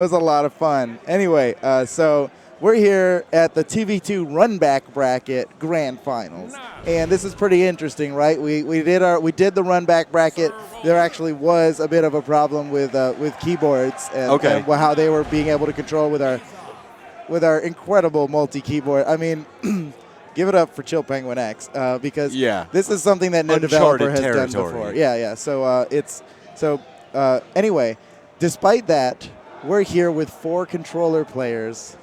was a lot of fun. Anyway, so we're here at the TV2 Runback bracket grand finals, and this is pretty interesting, right? We did the Runback bracket. There actually was a bit of a problem with keyboards and how they were being able to control with our incredible multi-keyboard. I mean, give it up for Chill Penguin X because this is something that no developer has done before. Yeah. So anyway, despite that, we're here with 4 controller players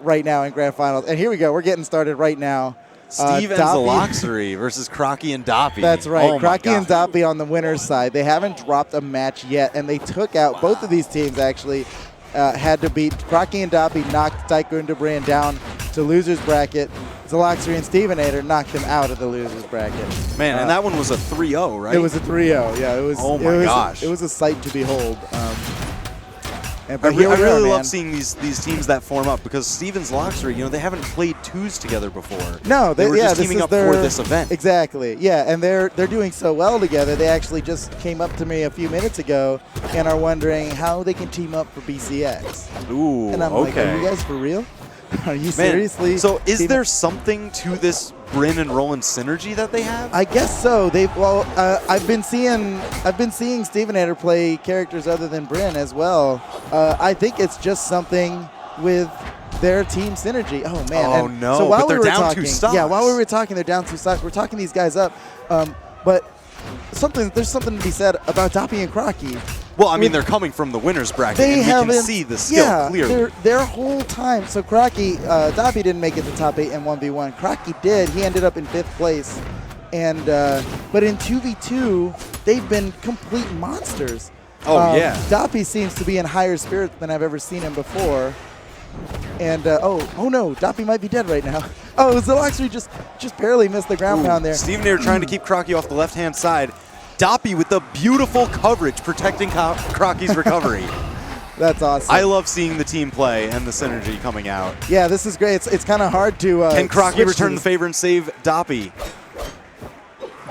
right now in grand finals. And here we go. We're getting started right now. Steve and Zaloxery versus Crocky and Doppy. That's right. Oh Crocky and Doppy on the winner's side. They haven't dropped a match yet, and they took out both of these teams actually had to beat. Crocky and Doppy knocked Tycoon Debris down to loser's bracket. Zaloxery and Stevenator knocked them out of the loser's bracket. Man, and that one was a 3-0, right? It was a 3-0. Yeah, it was. Oh my gosh! It was a sight to behold. I really love seeing these teams that form up because Steve and Zaloxery, they haven't played twos together before. No, they were just teaming up for this event. Exactly. Yeah, and they're doing so well together. They actually just came up to me a few minutes ago and are wondering how they can team up for BCX. Ooh, and I'm like, are you guys for real? Are you seriously? So is there something to this Bryn and Roland synergy that they have? I guess so. I've been seeing Stevenator play characters other than Bryn as well. I think it's just something with their team synergy. Oh man! Oh no! So while they're down 2 stocks. Yeah, while we were talking, they're down 2 stocks. We're talking these guys up, but there's something to be said about Doppy and Crocky. Well, I mean, they're coming from the winner's bracket, and we can see the skill clearly. Their whole time. So Crocky, Doppy didn't make it to top 8 in 1v1. Crocky did. He ended up in 5th place. And but in 2v2, they've been complete monsters. Oh, yeah. Doppy seems to be in higher spirits than I've ever seen him before. And, oh no, Doppy might be dead right now. Oh, Zaloxery just barely missed the ground pound there. Stevenator trying to keep Crocky off the left-hand side. Doppy with the beautiful coverage protecting Crocky's recovery. That's awesome. I love seeing the team play and the synergy coming out. Yeah, this is great. It's kind of hard to Can Crocky return the favor and save Doppy?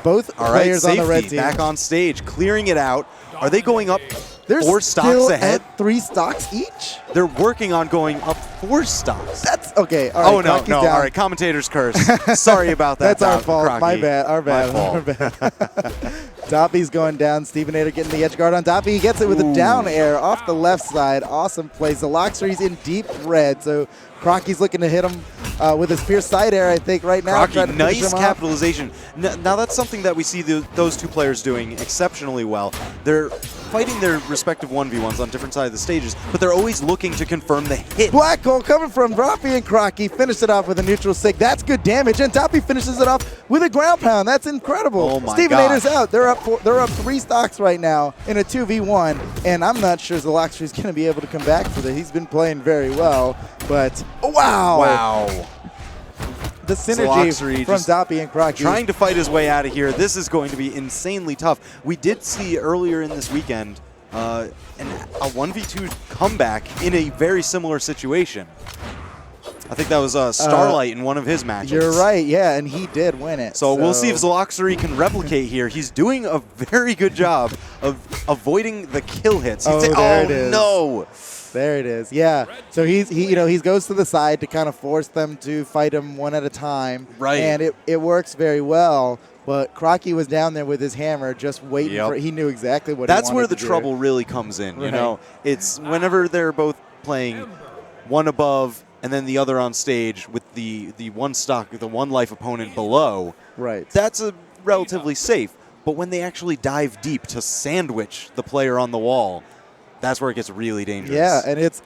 Both players on the red team. Back on stage, clearing it out. Are they going up They're 4 stocks ahead? At 3 stocks each? They're working on going up 4 stocks. That's okay. All right, no. All right, commentator's curse. Sorry about that. That's our fault. Crocky. My bad. Our bad. Doppy's going down. Stevenator getting the edge guard on Doppy. He gets it with a down air off the left side. Awesome play. Zaloxery's in deep red, so Crocky's looking to hit him with his spear side air, I think, right now. Crocky, nice capitalization. Now that's something that we see those 2 players doing exceptionally well. They're fighting their respective 1v1s on different sides of the stages, but they're always looking to confirm the hit. Black hole coming from Doppy and Crocky. Finished it off with a neutral sig. That's good damage, and Doppy finishes it off with a ground pound. That's incredible. Oh my Stevenator's out. They're up 3 stocks right now in a 2v1, and I'm not sure Zaloxery's going to be able to come back for this. He's been playing very well, but wow. The synergy from Doppy and Crocky. Trying to fight his way out of here. This is going to be insanely tough. We did see earlier in this weekend a 1v2 comeback in a very similar situation. I think that was Starlight in one of his matches. You're right, yeah, and he did win it. So we'll see if Zaloxery can replicate here. He's doing a very good job of avoiding the kill hits. There it is. No! There it is. Yeah. So he goes to the side to kind of force them to fight him one at a time. Right. And it works very well. But Crocky was down there with his hammer just waiting for it. He knew exactly what he wanted to do. That's where the trouble really comes in, you know. It's whenever they're both playing one above and then the other on stage with the one life opponent below. Right. That's a relatively safe. But when they actually dive deep to sandwich the player on the wall, that's where it gets really dangerous. Yeah, and it's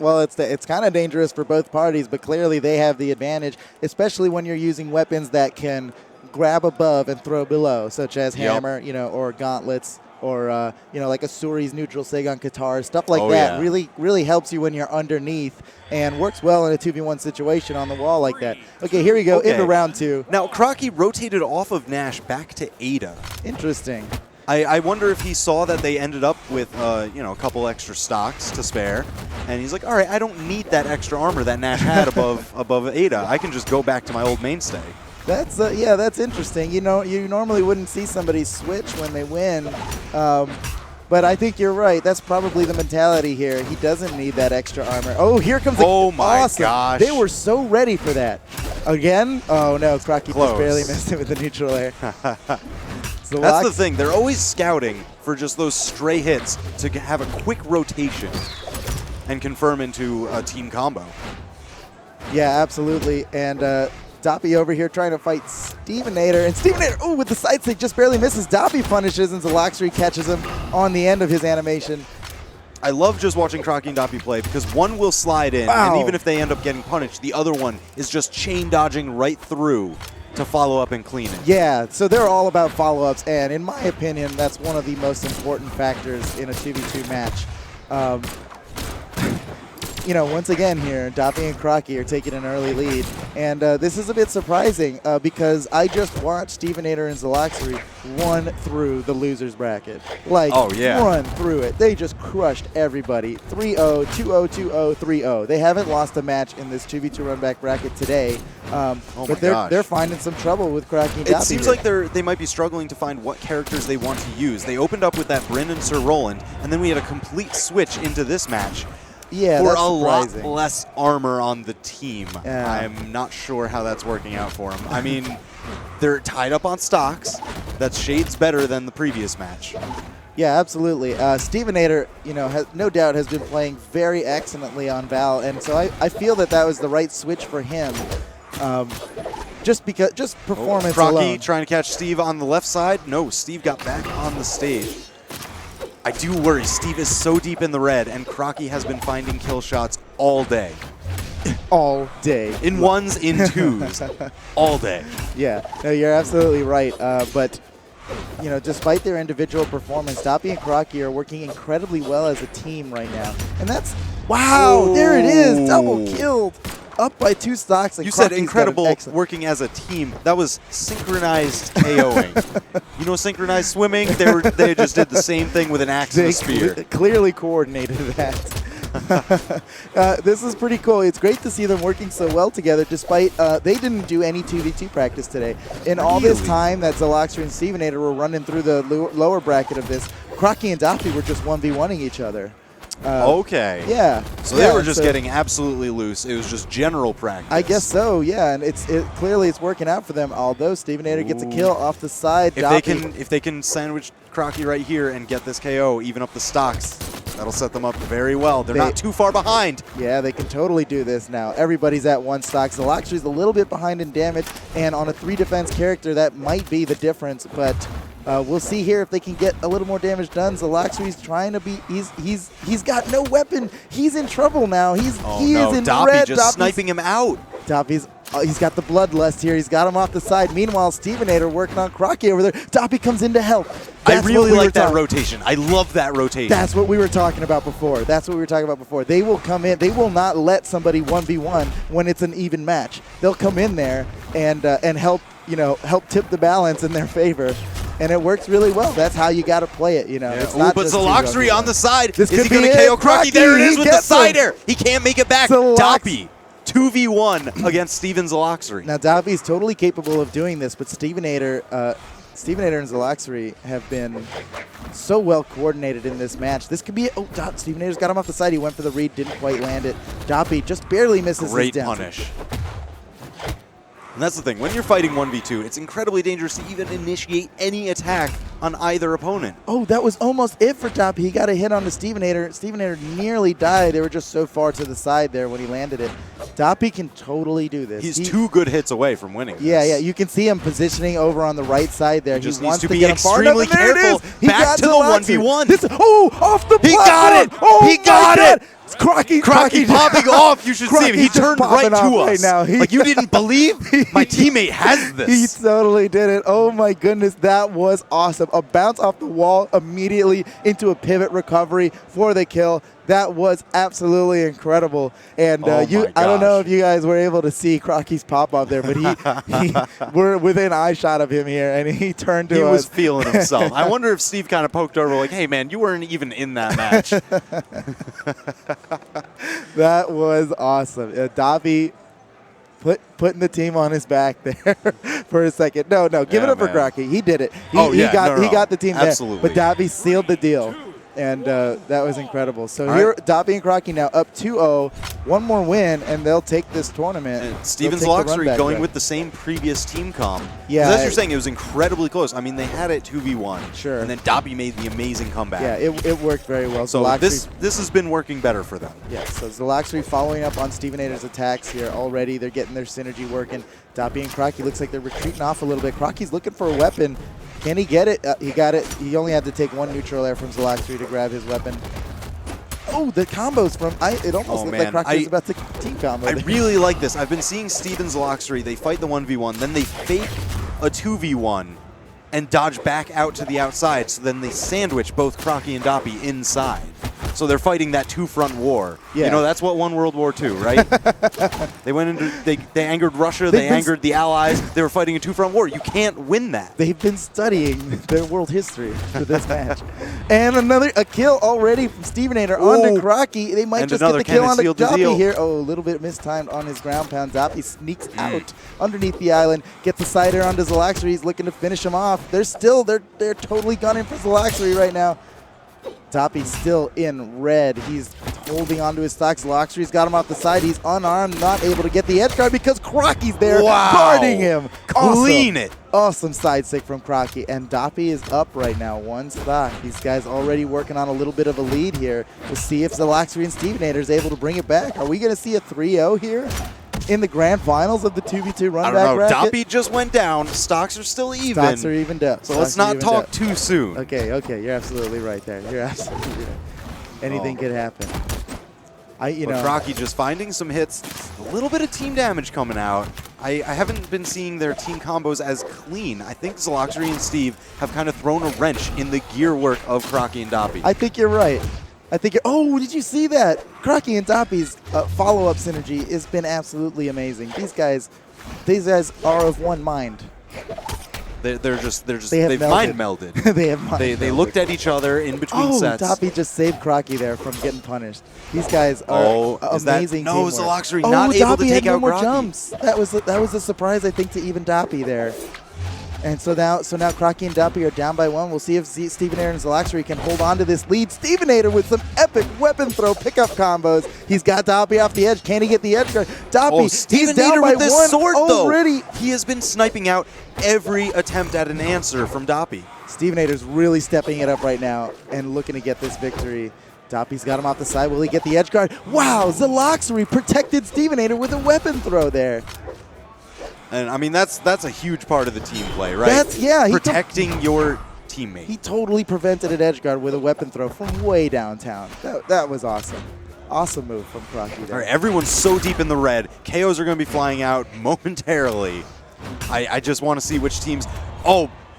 kind of dangerous for both parties, but clearly they have the advantage, especially when you're using weapons that can grab above and throw below, such as hammer, or gauntlets, or like a Suri's neutral sig on Qatar, stuff like that. Yeah. Really helps you when you're underneath and works well in a 2v1 situation on the wall like that. Okay, here we go into round 2. Now Crocky rotated off of Nash back to Ada. Interesting. I wonder if he saw that they ended up with a couple extra stocks to spare, and he's like, all right, I don't need that extra armor that Nash had above Ada. I can just go back to my old mainstay. That's that's interesting. You normally wouldn't see somebody switch when they win. But I think you're right. That's probably the mentality here. He doesn't need that extra armor. Oh, here comes Oh my awesome. gosh. They were so ready for that. Again? Oh no, Crocky Close. just barely missed it with the neutral air. That's the thing. They're always scouting for just those stray hits to have a quick rotation and confirm into a team combo. Yeah, absolutely. And Doppy over here trying to fight Stevenator. And Stevenator, oh, with the side stick, just barely misses. Doppy punishes, and Zaloxry catches him on the end of his animation. I love just watching Crocky and Doppy play because one will slide in, Wow. and even if they end up getting punished, the other one is just chain dodging right through to follow up and clean it. Yeah, so they're all about follow-ups, and in my opinion, that's one of the most important factors in a 2v2 match. You know, once again here, Doppy and Crocky are taking an early lead, and this is a bit surprising because I just watched Stevenator and Zaloxry run through the losers bracket. Like, oh, yeah. Run through it. They just crushed everybody. 3-0, 2-0, 2-0, 3-0. They haven't lost a match in this 2v2 Runback bracket today, but they're finding some trouble with Crocky and Doppy. It seems like they might be struggling to find what characters they want to use. They opened up with that Bryn and Sir Roland, and then we had a complete switch into this match. Yeah, for that's a lot surprising. less armor on the team. Yeah. I'm not sure how that's working out for them. I mean, they're tied up on stocks. That's shades better than the previous match. Yeah, absolutely. Stevenator, you know, no doubt has been playing very excellently on Val, and so I feel that was the right switch for him. Just performance Crocky alone. trying to catch Steve on the left side. No, Steve got back on the stage. I do worry. Steve is so deep in the red, and Crocky has been finding kill shots all day. All day. In ones, in twos, all day. Yeah, no, you're absolutely right. But, you know, despite their individual performance, Doppy and Crocky are working incredibly well as a team right now. And that's, wow, there it is, double killed. Up by 2 stocks. And You said Crocky's incredible got working as a team. That was synchronized KOing. You know synchronized swimming? They just did the same thing with an axe and a spear. Clearly coordinated that. This is pretty cool. It's great to see them working so well together despite they didn't do any 2v2 practice today. In all this time that Zaloxry and Stevenator were running through the lower bracket of this, Crocky and Doppy were just 1v1ing each other. Okay. Yeah. So they were just getting absolutely loose. It was just general practice. I guess so, yeah. And clearly it's working out for them, although Stevenator gets a kill off the side. If they can sandwich Crocky right here and get this KO, even up the stocks, that'll set them up very well. They're not too far behind. Yeah, they can totally do this now. Everybody's at 1 stock. Zaloxry's a little bit behind in damage, and on a 3 defense character, that might be the difference, but we'll see here if they can get a little more damage done. Zaloxry's trying to be, he's got no weapon. He's in trouble now. He is in Doppy red. just sniping him out. Doppy's, he's got the bloodlust here. He's got him off the side. Meanwhile, Stevenator working on Crocky over there. Doppy comes in to help. I really like that rotation. I love that rotation. That's what we were talking about before. They will come in. They will not let somebody 1v1 when it's an even match. They'll come in there and help tip the balance in their favor. And it works really well. That's how you got to play it, you know. Yeah. It's not but just Zaloxry on the side. Is he going to KO Crocky? There it is with the side air. He can't make it back. Doppy, 2v1 against Steven Zaloxry. Now, Doppy's totally capable of doing this, but Stevenator and Zaloxry have been so well coordinated in this match. This could be, Stevenator's got him off the side. He went for the read, didn't quite land it. Doppy just barely misses his down. Great punish. And that's the thing. When you're fighting 1v2, it's incredibly dangerous to even initiate any attack on either opponent. Oh, that was almost it for Doppy. He got a hit on the Stevenator. Stevenator nearly died. They were just so far to the side there when he landed it. Doppy can totally do this. He's 2 good hits away from winning this. Yeah. You can see him positioning over on the right side there. He just wants needs to be get him far enough, extremely careful. Back to the 1v1. Off the platform. He got it. Oh, he got it. Crocky popping off. You should see him. He turned right to us. Right now. Like, you didn't believe? My teammate has this. He totally did it. Oh, my goodness. That was awesome. A bounce off the wall immediately into a pivot recovery for the kill. That was absolutely incredible. And I don't know if you guys were able to see Crocky's pop-up there, but we're within eye shot of him here, and he turned to us. He was feeling himself. I wonder if Steve kind of poked over like, hey, man, you weren't even in that match. That was awesome. Doppy putting the team on his back there for a second. No, give it up for Crocky. He did it. He got the team Absolutely. there. But Doppy sealed the deal. And that was incredible. So All here, right. Doppy and Crocky now up 2-0. One more win, and they'll take this tournament. And They'll Stevens take the Luxury Runback going run. with the same previous team comp. Yeah, 'Cause as you're saying, it was incredibly close. I mean, they had it 2v1. Sure. And then Doppy made the amazing comeback. Yeah, it worked very well. So Zalaxry- this has been working better for them. Yeah, so Zalaxry following up on Stevenator's attacks here already. They're getting their synergy working. Doppy and Crocky looks like they're retreating off a little bit. Crocky's looking for a weapon. Can he get it? He got it. He only had to take one neutral there from Zalaxry to grab his weapon. Oh, the combos from it almost looked like Crocky was about to team combo. I there. really like this. I've been seeing Stevens Luxury. They fight the 1v1, then they fake a 2v1 and dodge back out to the outside. So then they sandwich both Crocky and Doppy inside. So they're fighting that two-front war. Yeah. You know, that's what won World War II, right? They went into they angered Russia, they angered the Allies. They were fighting a two-front war. You can't win that. They've been studying their world history for this match. And a kill already from Stevenator onto Crocky. They might And just get another the kill cannon onto seal to Doppy deal. here. Oh, a little bit mistimed on his ground pound. Doppy sneaks out underneath the island, gets the side air onto Zalaxry. He's looking to finish him off. They're totally gunning for Zalaxry right now. Doppy's still in red. He's holding onto his stocks. Zalaxry's got him off the side. He's unarmed, not able to get the edge guard because Crocky's there guarding him. Clean it. Awesome side stick from Crocky. And Doppy is up right now, one stock. These guys already working on a little bit of a lead here to see if Zalaxry and Stevenator is able to bring it back. Are we going to see a 3-0 here in the grand finals of the 2v2 Runback I don't know. bracket? Doppy just went down. Stocks are still even. Stocks are evened up. So let's not talk too soon. Okay, you're absolutely right there. You're absolutely right. Anything could happen. But Crocky just finding some hits, a little bit of team damage coming out. I haven't been seeing their team combos as clean. I think Zalaxry and Steve have kind of thrown a wrench in the gear work of Crocky and Doppy. I think you're right. Oh, did you see that? Crocky and Doppy's follow-up synergy has been absolutely amazing. These guys are of one mind. They've melded. mind melded. They have mind They looked at each other in between sets. Doppy just saved Crocky there from getting punished. These guys are amazing. No, teamwork. Zalaxry not able to Doppy take had no out more Crocky. jumps. That was a surprise, I think, to even Doppy there. And so now Crocky and Doppy are down by one. We'll see if Stevenator and Zalaxry can hold on to this lead. Stevenator with some epic weapon throw pickup combos. He's got Doppy off the edge. Can he get the edge guard? Doppy, he's down by with this one sword, already. Though. He has been sniping out every attempt at an answer from Doppy. Stevenator's really stepping it up right now and looking to get this victory. Doppy's got him off the side. Will he get the edge guard? Wow, Zalaxry protected Stevenator with a weapon throw there. And I mean, that's a huge part of the team play, right? Protecting your teammate. He totally prevented an edge guard with a weapon throw from way downtown. That was awesome. Awesome move from Crocky there. All right, everyone's so deep in the red. KOs are going to be flying out momentarily. I just want to see which teams.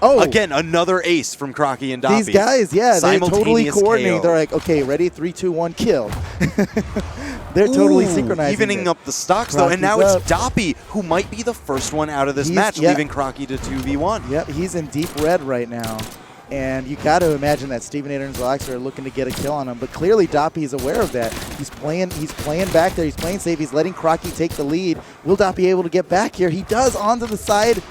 Again, another ace from Crocky and Doppy. These guys, they're totally coordinating. KO. They're like, okay, ready, 3, 2, 1, kill. They're totally synchronizing. Evening up the stocks, though, and now it's Doppy who might be the first one out of this match, leaving Crocky to 2v1. Yep, he's in deep red right now. And you got to imagine that Stevenator and Zalaxry are looking to get a kill on him. But clearly Doppy is aware of that. He's playing back there. He's playing safe. He's letting Crocky take the lead. Will Doppy able to get back here? He does onto the side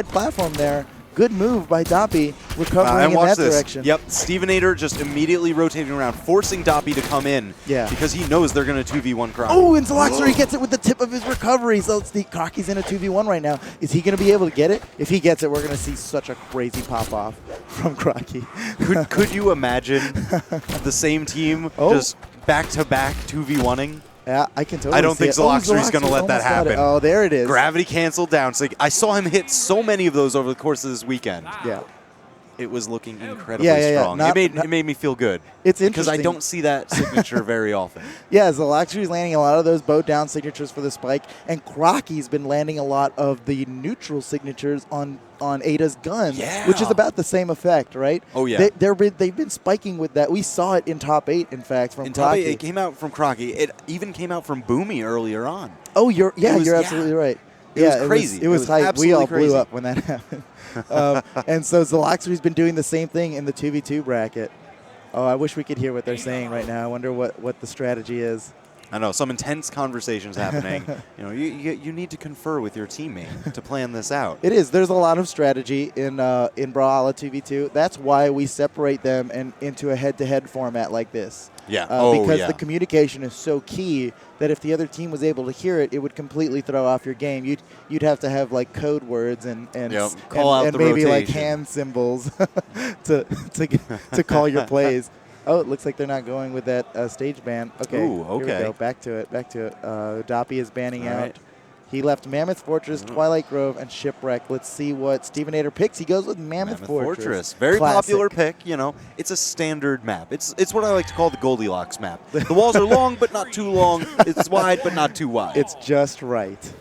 platform there. Good move by Doppy, recovering in that direction. Yep, Stevenator just immediately rotating around, forcing Doppy to come in. Yeah. Because he knows they're going to 2v1 Crocky. Oh, and Zalaxry gets it with the tip of his recovery. So Crocky's in a 2v1 right now. Is he going to be able to get it? If he gets it, we're going to see such a crazy pop-off from Crocky. Could you imagine the same team just back-to-back 2v1ing? Yeah, I can totally I don't think see it. Zalaxry's going to let that happen. Oh, there it is. Gravity canceled down. So I saw him hit so many of those over the course of this weekend. Yeah. It was looking incredibly strong. It made me feel good. It's interesting. Because I don't see that signature very often. Yeah, Zalaxry's landing a lot of those bow down signatures for the spike, and Crocky's been landing a lot of the neutral signatures on Ada's gun, which is about the same effect, right? Oh, yeah. They've been spiking with that. We saw it in top 8, in fact, from Crocky. Top 8, it came out from Crocky. It even came out from Boomy earlier on. Oh, you're absolutely right. It was crazy. It was hype. We all crazy. blew up when that happened. And so Zalaxry's been doing the same thing in the 2v2 bracket. Oh, I wish we could hear what they're saying right now. I wonder what the strategy is. I know, some intense conversations happening. You know, you need to confer with your teammate to plan this out. It is. There's a lot of strategy in Brawlhalla 2v2. That's why we separate them into a head-to-head format like this. Yeah. Because the communication is so key that if the other team was able to hear it, it would completely throw off your game. You'd have to have like code words and call out the maybe rotation. like hand symbols to call your plays. Oh, it looks like they're not going with that stage ban. Okay. Ooh, okay. Here we go. Back to it. Doppy is banning All out. right. He left Mammoth Fortress, Twilight Grove, and Shipwreck. Let's see what Stevenator picks. He goes with Mammoth Fortress. Very Classic. popular pick. You know, it's a standard map. It's what I like to call the Goldilocks map. The walls are long, but not too long. It's wide, but not too wide. It's just right.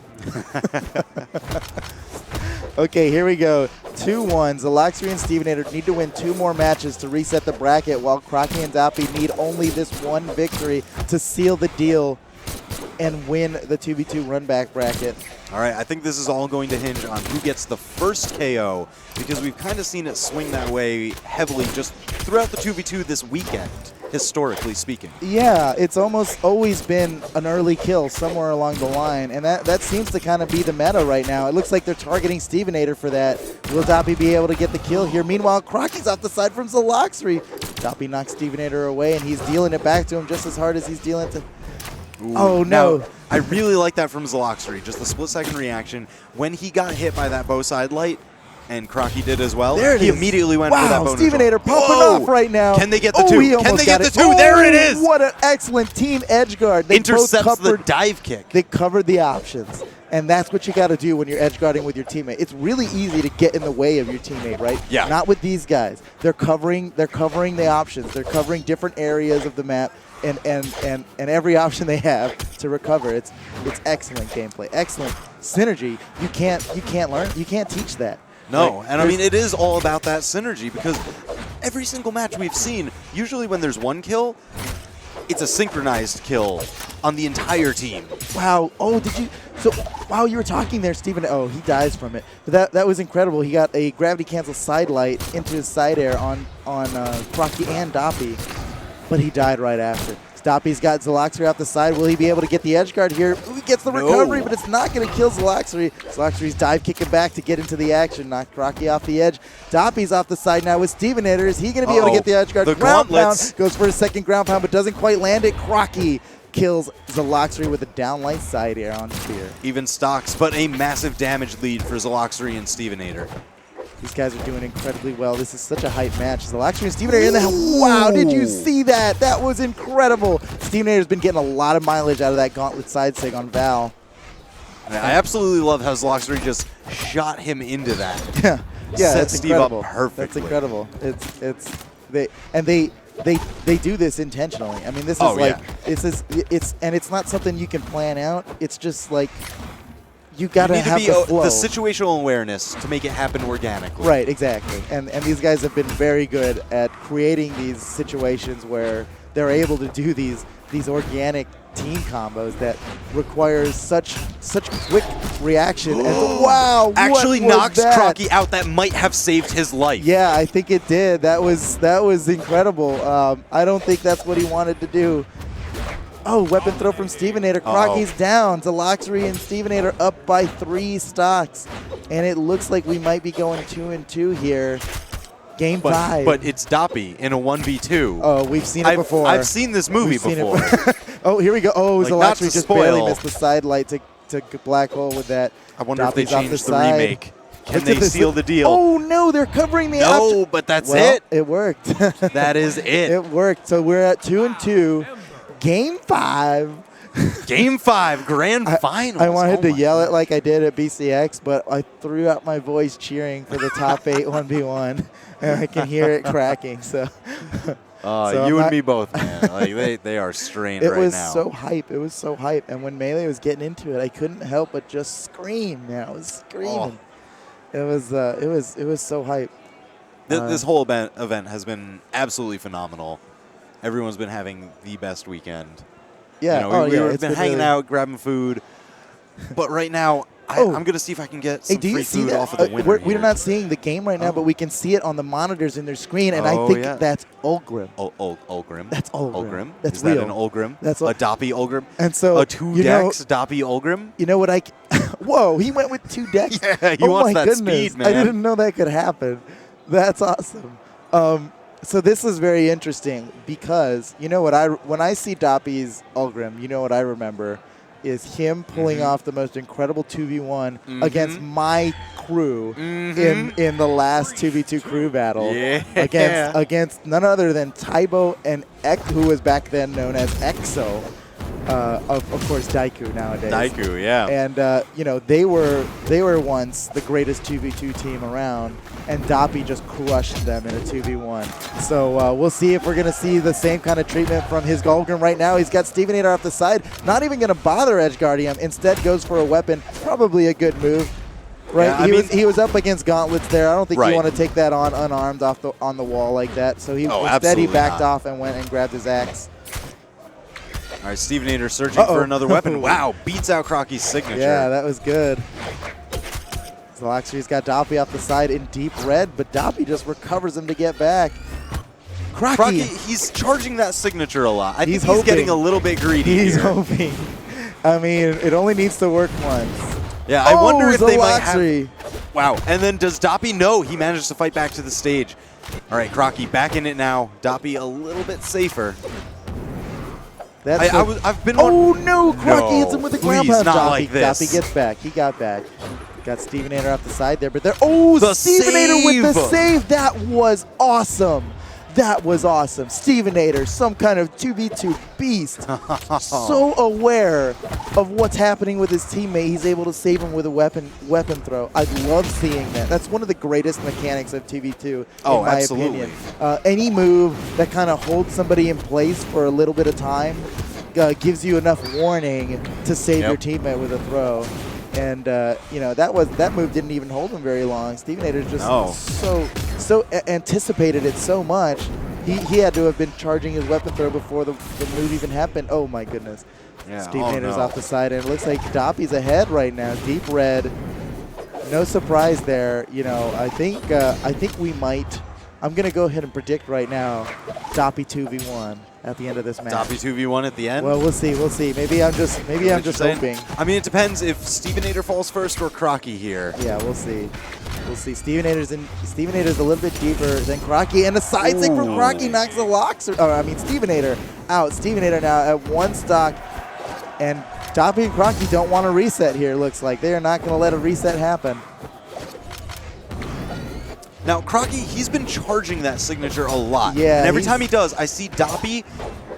Okay, here we go. 2-1. Zaloxry and Stevenator need to win 2 more matches to reset the bracket, while Crocky and Doppy need only this one victory to seal the deal and win the 2v2 Runback bracket. All right, I think this is all going to hinge on who gets the first KO, because we've kind of seen it swing that way heavily just throughout the 2v2 this weekend, historically speaking. Yeah, it's almost always been an early kill somewhere along the line, and that seems to kind of be the meta right now. It looks like they're targeting Stevenator for that. Will Doppy be able to get the kill here? Meanwhile, Crocky's off the side from Zaloxry. Doppy knocks Stevenator away, and he's dealing it back to him just as hard as he's dealing it to... Ooh. Oh, no. Now, I really like that from Zaloxry, just the split-second reaction. When he got hit by that bow side light, and Crocky did as well, he immediately went for that bow neutral. Stevenator popping off right now. Can they get the 2? Can they get the 2? Oh, there it is! What an excellent team edge guard. They intercepts the dive kick. They covered the options. And that's what you got to do when you're edge guarding with your teammate. It's really easy to get in the way of your teammate, right? Yeah. Not with these guys. They're covering the options. They're covering different areas of the map and every option they have to recover. It's excellent gameplay. Excellent synergy. You can't learn. You can't teach that. No, Right? and I mean, it is all about that synergy, because every single match we've seen, usually when there's one kill, it's a synchronized kill on the entire team. Wow. Oh, did you? So while you were talking there, Steven, oh, he dies from it. But that was incredible. He got a gravity cancel side light into his side air on Crocky and Doppy, but he died right after. Doppy's got Zaloxry off the side. Will he be able to get the edge guard here? Ooh, he gets the recovery, but it's not going to kill Zaloxry. Zaloxry's dive kicking back to get into the action. Knocked Crocky off the edge. Doppy's off the side now with Stevenator. Is he going to be able to get the edge guard? The ground gauntlets. pound. Goes for a second ground pound, but doesn't quite land it. Crocky kills Zaloxry with a downlight side air on spear. Even stocks, but a massive damage lead for Zaloxry and Stevenator. These guys are doing incredibly well. This is such a hype match. Zaloxry and Stevenator in the... Wow, did you see that? That was incredible. Stevenator's been getting a lot of mileage out of that gauntlet side sig on Val. I absolutely love how Zaloxry just shot him into that. Yeah, Set that's Steve incredible. up perfectly. That's incredible. They do this intentionally. I mean, this is it's not something you can plan out. It's just like you gotta have the flow. The situational awareness to make it happen organically. Right, exactly. And these guys have been very good at creating these situations where they're able to do these organic team combos that requires such quick reaction. And wow! Actually what was knocks that? Crocky out. That might have saved his life. Yeah, I think it did. That was incredible. I don't think that's what he wanted to do. Oh, weapon throw from Stevenator. Crocky's down. Zaloxry and Stevenator up by 3 stocks. And it looks like we might be going 2-2 here. Game 5. But it's Doppy in a 1v2. Oh, we've seen it before. I've seen this movie before. Oh, here we go. Oh, Like, not Zaloxry to just barely spoil. missed the side light to black hole with that. I wonder if they Doppy's off changed the side. remake. Can Look they at this. seal the deal? Oh, no, they're covering the option. No, but that's Well, it. It worked. That is it. It worked. So we're at 2-2. Game 5. Game 5, grand finals. I wanted to my yell God. it like I did at BCX, but I threw out my voice cheering for the top 8 1v1, and I can hear it cracking. So, You and me both, man. Like they are strained it right was now. so hype. It was so hype. And when Melee was getting into it, I couldn't help but just scream. Man, I was screaming. It was so hype. This whole event has been absolutely phenomenal. Everyone's been having the best weekend. Yeah, We've it's been hanging really out, grabbing food. But right now, I'm going to see if I can get some do you free see food that? off of the winner We're here. not seeing the game right now, but we can see it on the monitors in their screen, and I think that's Ulgrim. Ulgrim. That's Ulgrim. That's Is real. that an Ulgrim? That's a Doppy Ulgrim? And so a 2-dex Doppy Ulgrim? You know what whoa, he went with 2 decks? Yeah, he wants that speed, man. I didn't know that could happen. That's awesome. So this is very interesting because you know what when I see Doppy's Ulgrim, you know what I remember is him pulling off the most incredible 2v1 against my crew in the last 2v2 crew battle against none other than Taibo and Ek, who was back then known as EXO. Of course, Daiku nowadays. Daiku, yeah. And you know, they were once the greatest 2v2 team around, and Doppy just crushed them in a 2v1. So we'll see if we're gonna see the same kind of treatment from his Golgrim right now. He's got Stevenator off the side, not even gonna bother edge guarding him. Instead, goes for a weapon. Probably a good move. Right, yeah, he was up against gauntlets there. I don't think you want to take that on unarmed on the wall like that. So instead he backed off and went and grabbed his axe. All right, Stevenator searching for another weapon. Wow, beats out Crocky's signature. Yeah, that was good. Zalaxri's got Doppy off the side in deep red, but Doppy just recovers him to get back. Crocky, he's charging that signature a lot. I think he's getting a little bit greedy He's here. hoping. I mean, it only needs to work once. Yeah, I wonder if they might have... Wow. And then does Doppy know he managed to fight back to the stage? All right, Crocky back in it now. Doppy a little bit safer. I've been... Oh, no! Crocky hits him with the ground pound. Not like this. Doppy gets back. He got back. Got Stevenator off the side there, but there... Oh, Stevenator with the save! That was awesome! That was awesome. Stevenator, some kind of 2v2 beast. So aware of what's happening with his teammate. He's able to save him with a weapon throw. I love seeing that. That's one of the greatest mechanics of 2v2, in my opinion. Any move that kind of holds somebody in place for a little bit of time gives you enough warning to save your teammate with a throw. And you know, that move didn't even hold him very long. Stevenator's just so anticipated it so much. He had to have been charging his weapon throw before the move even happened. Oh my goodness. Yeah. Stevenator's off the side, and it looks like Doppy's ahead right now. Deep red. No surprise there. You know, I think we might. I'm gonna go ahead and predict right now, Doppy 2v1 at the end of this match. Doppy 2v1 at the end? Well, we'll see. We'll see. Maybe I'm just hoping. I mean, it depends if Stevenator falls first or Crocky here. Yeah, we'll see. We'll see. Stevenator's a little bit deeper than Crocky, and a side stick from Crocky knocks the locks. Stevenator out. Stevenator now at 1 stock, and Doppy and Crocky don't want to reset here. Looks like they are not going to let a reset happen. Now, Crocky, he's been charging that signature a lot. Yeah. And every time he does, I see Doppy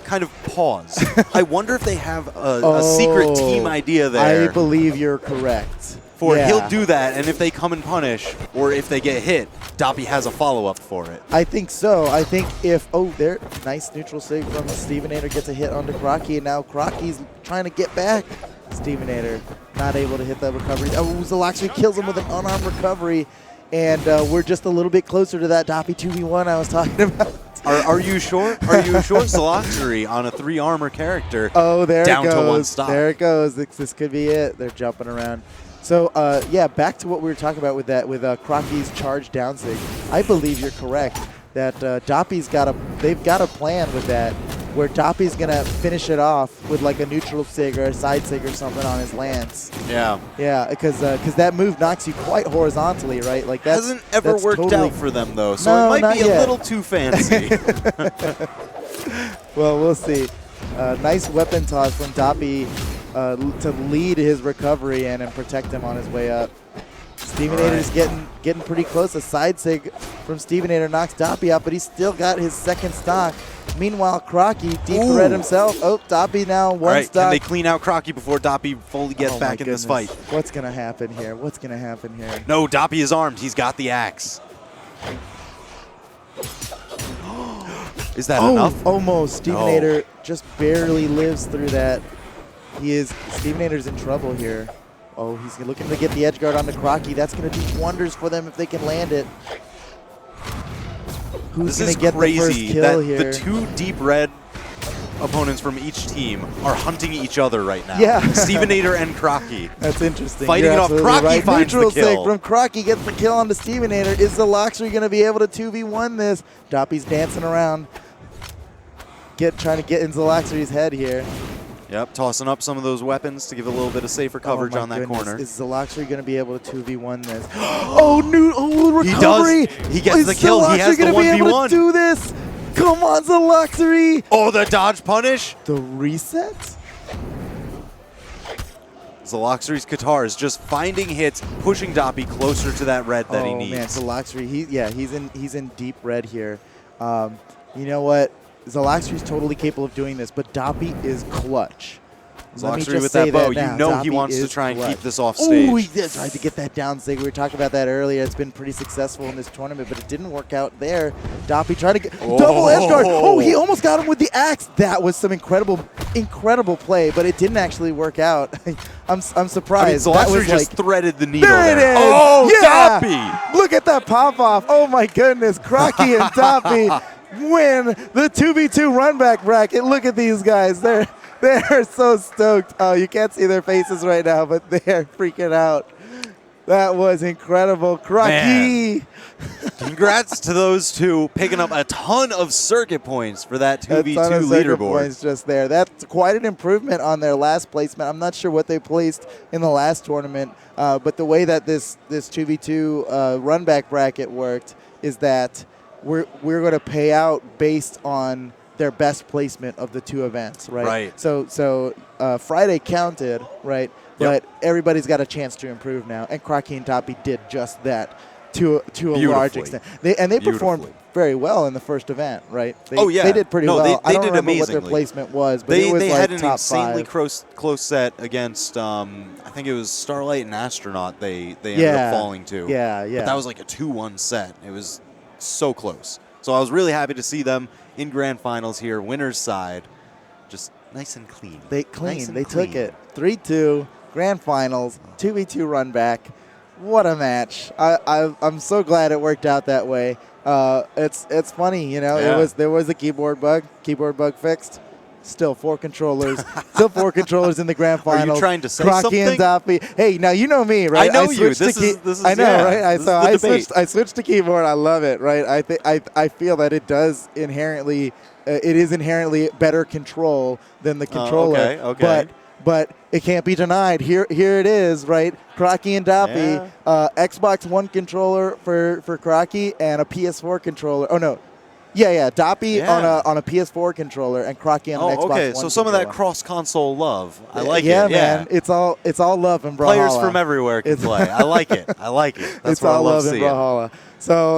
kind of pause. I wonder if they have a secret team idea there. I believe you're correct. He'll do that, and if they come and punish, or if they get hit, Doppy has a follow-up for it. I think so. I think if, nice neutral sig from Stevenator, gets a hit onto Crocky, and now Crocky's trying to get back. Stevenator not able to hit that recovery. Zalaxri kills him with an unarmed recovery. And we're just a little bit closer to that Doppy 2v1 I was talking about. Are you sure? Are you sure? Zalaxri on a 3 armor character. Oh, there down it goes. To 1 stock. There it goes. This could be it. They're jumping around. So yeah, back to what we were talking about with Crocky's charge down sig. I believe you're correct that Doppy's they've got a plan with that, where Doppy's gonna finish it off with like a neutral sig or a side sig or something on his lance. Yeah. Yeah, because that move knocks you quite horizontally, right? Like that hasn't ever worked out for them though, so no, it might be yet. a little too fancy. Well, we'll see. Nice weapon toss from Doppy to lead his recovery and protect him on his way up. Stevenator's getting pretty close. A side sig from Stevenator knocks Doppy out, but he's still got his 2nd stock. Meanwhile, Crocky, deep red himself. Oh, Doppy now 1 stock. Can they clean out Crocky before Doppy fully gets back in this fight? What's going to happen here? What's going to happen here? No, Doppy is armed. He's got the axe. Is that enough? Almost. Stevenator just barely lives through that. Stevenator's in trouble here. Oh, he's looking to get the edge guard onto Crocky. That's going to do wonders for them if they can land it. Who's going to get the first kill here? The 2 deep red opponents from each team are hunting each other right now. Yeah. Stevenator and Crocky. That's interesting. Fighting You're it off. absolutely Crocky right. finds Neutral the kill. sig from Crocky gets the kill on the Stevenator. Is the Luxury going to be able to 2v1 this? Doppy's dancing around, trying to get in Zalaxury's head here. Yep, tossing up some of those weapons to give a little bit of safer coverage on that corner. Is Zalaxury going to be able to 2v1 this? Oh, recovery! He does. He gets the kill. He has the 1v1. Be able to do this? Come on, Zalaxury! Oh, the dodge punish. The reset? Zalaxury's Qatar is just finding hits, pushing Doppy closer to that red that he needs. Oh man, Zalaxury, he's in deep red here. You know what? Zalaxury's totally capable of doing this, but Doppy is clutch. Zalaxury with that bow, you know he wants to try and keep this off stage. Oh, he did try to get that down sig. We were talking about that earlier. It's been pretty successful in this tournament, but it didn't work out there. Doppy tried to get double edge guard. Oh, he almost got him with the axe. That was some incredible play, but it didn't actually work out. I'm surprised. I mean, Zalaxury just threaded the needle there. There it is. Oh, yeah. Doppy. Look at that pop off. Oh my goodness. Crocky and Doppy win the 2v2 Runback bracket. Look at these guys. They're so stoked. Oh, you can't see their faces right now, but they're freaking out. That was incredible. Crocky. Congrats to those two picking up a ton of circuit points for that 2v2 leaderboard. Points just there. That's quite an improvement on their last placement. I'm not sure what they placed in the last tournament, but the way that this 2v2 Runback bracket worked is that we're going to pay out based on their best placement of the two events, right? Right. So Friday counted, right? Yep. But everybody's got a chance to improve now, and Crocky and Doppy did just that to a large extent. They performed very well in the first event, right? They did pretty well. They I don't did remember amazingly. what their placement was, but it was they like had an top insanely 5. close set against I think it was Starlight and Astronaut. They ended up falling to. Yeah. But that was like a 2-1 set. It was so close. So I was really happy to see them in grand finals here, winner's side, just nice and clean. They took it 3-2 grand finals, 2v2 Runback. What a match! I'm so glad it worked out that way. It's funny, you know. Yeah. There was a keyboard bug fixed. Still 4 controllers. Still 4 controllers in the grand finals. Are you trying to say Crocky something? And Doppy. Hey, now you know me, right? I know you. This is I know, yeah, right? I switched to keyboard. I love it, right? I feel that it is inherently better control than the controller. Okay. But it can't be denied. Here it is, right? Crocky and Doppy. Xbox One controller for Crocky and a PS4 controller. Oh no. Yeah, Doppy on a PS4 controller and Crocky on an Xbox One so some controller. of that cross-console love. I like it. Yeah, man. It's all love in Brawlhalla. Players from everywhere can play. I like it. That's it's what I all love love in seeing. Brawlhalla. So